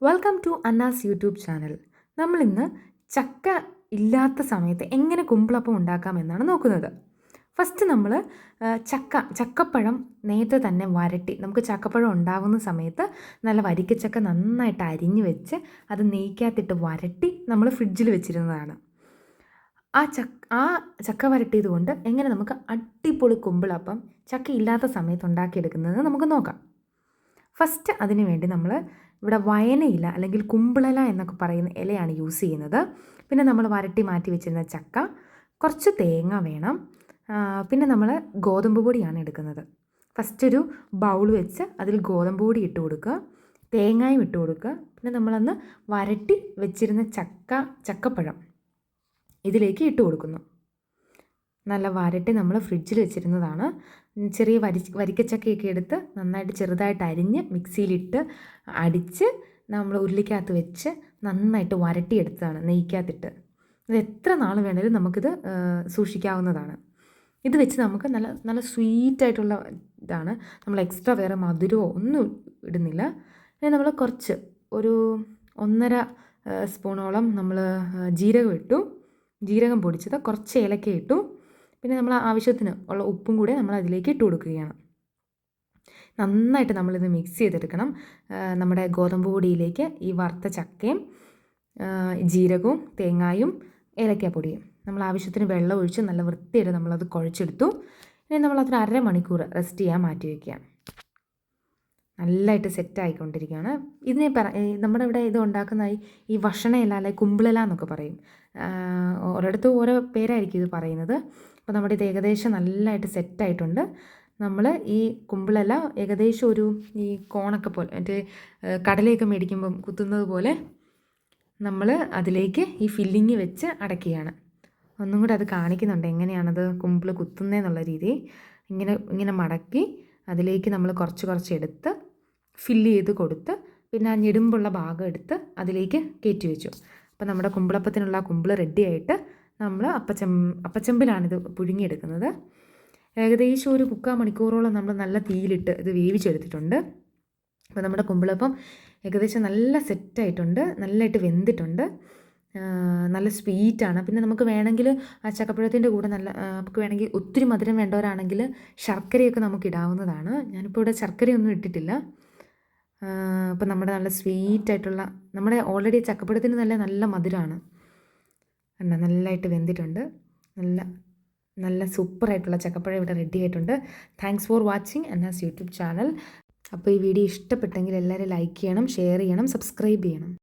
Welcome to Anna's YouTube channel. നമ്മളിന്ന് ചക്ക ഇല്ലാത്ത സമയത്ത് എങ്ങനെ കുമ്പിളപ്പം ഉണ്ടാക്കാമെന്നാണ് നോക്കുന്നത്. ഫസ്റ്റ് നമ്മൾ ചക്കപ്പഴം നേരത്തെ തന്നെ വരട്ടി, നമുക്ക് ചക്കപ്പഴം ഉണ്ടാകുന്ന സമയത്ത് നല്ല വരിക്കച്ചക്ക നന്നായിട്ട് അരിഞ്ഞ് വെച്ച് അത് നെയ്ക്കകത്തിട്ട് വരട്ടി നമ്മൾ ഫ്രിഡ്ജിൽ വെച്ചിരുന്നതാണ്. ആ ചക്ക വരട്ടിയത് കൊണ്ട് എങ്ങനെ നമുക്ക് അടിപൊളി കുമ്പിളപ്പം ചക്ക ഇല്ലാത്ത സമയത്ത് ഉണ്ടാക്കിയെടുക്കുന്നത് നമുക്ക് നോക്കാം. ഫസ്റ്റ് അതിന് വേണ്ടി നമ്മൾ ഇവിടെ വയനയില അല്ലെങ്കിൽ കുമ്പിളല എന്നൊക്കെ പറയുന്ന ഇലയാണ് യൂസ് ചെയ്യുന്നത്. പിന്നെ നമ്മൾ വരട്ടി മാറ്റി വെച്ചിരുന്ന ചക്ക, കുറച്ച് തേങ്ങ വേണം, പിന്നെ നമ്മൾ ഗോതമ്പ് പൊടിയാണ് എടുക്കുന്നത്. ഫസ്റ്റ് ഒരു ബൗൾ വെച്ച് അതിൽ ഗോതമ്പ് പൊടി ഇട്ട് കൊടുക്കുക, തേങ്ങയും ഇട്ട് കൊടുക്കുക, പിന്നെ നമ്മളന്ന് വരട്ടി വെച്ചിരുന്ന ചക്കപ്പഴം ഇതിലേക്ക് ഇട്ട് കൊടുക്കുന്നു. നല്ല വരട്ടി നമ്മൾ ഫ്രിഡ്ജിൽ വെച്ചിരുന്നതാണ്. ചെറിയ വരിക്കച്ചക്കയൊക്കെ എടുത്ത് നന്നായിട്ട് ചെറുതായിട്ട് അരിഞ്ഞ് മിക്സിയിലിട്ട് അടിച്ച് നമ്മൾ ഉരുളിക്കകത്ത് വെച്ച് നന്നായിട്ട് വരട്ടിയെടുത്തതാണ് നെയ്ക്കകത്തിട്ട്. ഇത് എത്ര നാൾ വേണേലും നമുക്കിത് സൂക്ഷിക്കാവുന്നതാണ്. ഇത് വെച്ച് നമുക്ക് നല്ല നല്ല സ്വീറ്റായിട്ടുള്ള ഇതാണ്. നമ്മൾ എക്സ്ട്രാ വേറെ മധുരമോ ഒന്നും ഇടുന്നില്ല. പിന്നെ നമ്മൾ കുറച്ച് ഒരു 1.5 സ്പൂണോളം നമ്മൾ ജീരകം പൊടിച്ചത്, കുറച്ച് ഏലക്ക ഇട്ടു, പിന്നെ നമ്മൾ ആവശ്യത്തിന് ഉള്ള ഉപ്പും കൂടെ നമ്മൾ അതിലേക്ക് ഇട്ട് കൊടുക്കുകയാണ്. നന്നായിട്ട് നമ്മളിത് മിക്സ് ചെയ്തെടുക്കണം. നമ്മുടെ ഗോതമ്പ് പൊടിയിലേക്ക് ഈ വറുത്ത ചക്കയും ജീരകവും തേങ്ങായും ഏലക്കാപ്പൊടിയും നമ്മൾ ആവശ്യത്തിന് വെള്ളം ഒഴിച്ച് നല്ല വൃത്തിയായിട്ട് നമ്മളത് കുഴച്ചെടുത്തു. ഇനി നമ്മളതൊരു 1/2 മണിക്കൂർ റെസ്റ്റ് ചെയ്യാൻ മാറ്റി വയ്ക്കുക. നല്ലതായിട്ട് സെറ്റായിക്കൊണ്ടിരിക്കുകയാണ്. ഇതിനെ നമ്മുടെ ഇവിടെ ഇത് ഉണ്ടാക്കുന്ന ഈ വഷണയില അല്ലെങ്കിൽ കുമ്പിളില എന്നൊക്കെ പറയും. ഓരോടത്തും ഓരോ പേരായിരിക്കും ഇത് പറയുന്നത്. അപ്പോൾ നമ്മുടെ ഇത് ഏകദേശം നല്ലതായിട്ട് സെറ്റായിട്ടുണ്ട്. നമ്മൾ ഈ കുമ്പിളില ഏകദേശം ഒരു ഈ കോണൊക്കെ പോലെ മറ്റേ കടലയൊക്കെ മേടിക്കുമ്പം കുത്തുന്നത് പോലെ നമ്മൾ അതിലേക്ക് ഈ ഫില്ലിങ് വെച്ച് അടയ്ക്കുകയാണ്. ഒന്നും കൂടെ അത് കാണിക്കുന്നുണ്ട് എങ്ങനെയാണത് കുമ്പിൾ കുത്തുന്നതെന്നുള്ള രീതി. ഇങ്ങനെ മടക്കി അതിലേക്ക് നമ്മൾ കുറച്ച് എടുത്ത് ഫില്ല് ചെയ്ത് കൊടുത്ത് പിന്നെ ആ ഞെടുമ്പുള്ള ഭാഗം എടുത്ത് അതിലേക്ക് കയറ്റി വെച്ചു. അപ്പോൾ നമ്മുടെ കുമ്പിളപ്പത്തിനുള്ള കുമ്പിൾ റെഡി ആയിട്ട് നമ്മൾ അപ്പച്ചമ്പിലാണിത് പുഴുങ്ങിയെടുക്കുന്നത്. ഏകദേശം ഒരു 3/4 മണിക്കൂറോളം നമ്മൾ നല്ല തീയിലിട്ട് ഇത് വേവിച്ചെടുത്തിട്ടുണ്ട്. അപ്പോൾ നമ്മുടെ കുമ്പിളപ്പം ഏകദേശം നല്ല സെറ്റായിട്ടുണ്ട്, നല്ലതായിട്ട് വെന്തിട്ടുണ്ട്, നല്ല സ്വീറ്റാണ്. പിന്നെ നമുക്ക് വേണമെങ്കിൽ ആ ചക്കപ്പഴത്തിൻ്റെ കൂടെ നമുക്ക് വേണമെങ്കിൽ ഒത്തിരി മധുരം വേണ്ടവരാണെങ്കിൽ ശർക്കരയൊക്കെ നമുക്ക് ഇടാവുന്നതാണ്. ഞാനിപ്പോൾ ഇവിടെ ശർക്കരയൊന്നും ഇട്ടിട്ടില്ല. അപ്പോൾ നമ്മുടെ നല്ല സ്വീറ്റായിട്ടുള്ള നമ്മുടെ ഓൾറെഡി ചക്കപ്പഴത്തിന് നല്ല മധുരമാണ്. നല്ലതായിട്ട് വെന്തിട്ടുണ്ട്. നല്ല സൂപ്പറായിട്ടുള്ള ചക്കപ്പഴം ഇവിടെ റെഡി ആയിട്ടുണ്ട്. Thanks for watching Anna's YouTube channel. അപ്പോൾ ഈ വീഡിയോ ഇഷ്ടപ്പെട്ടെങ്കിൽ എല്ലാവരും ലൈക്ക് ചെയ്യണം, ഷെയർ ചെയ്യണം, സബ്സ്ക്രൈബ് ചെയ്യണം.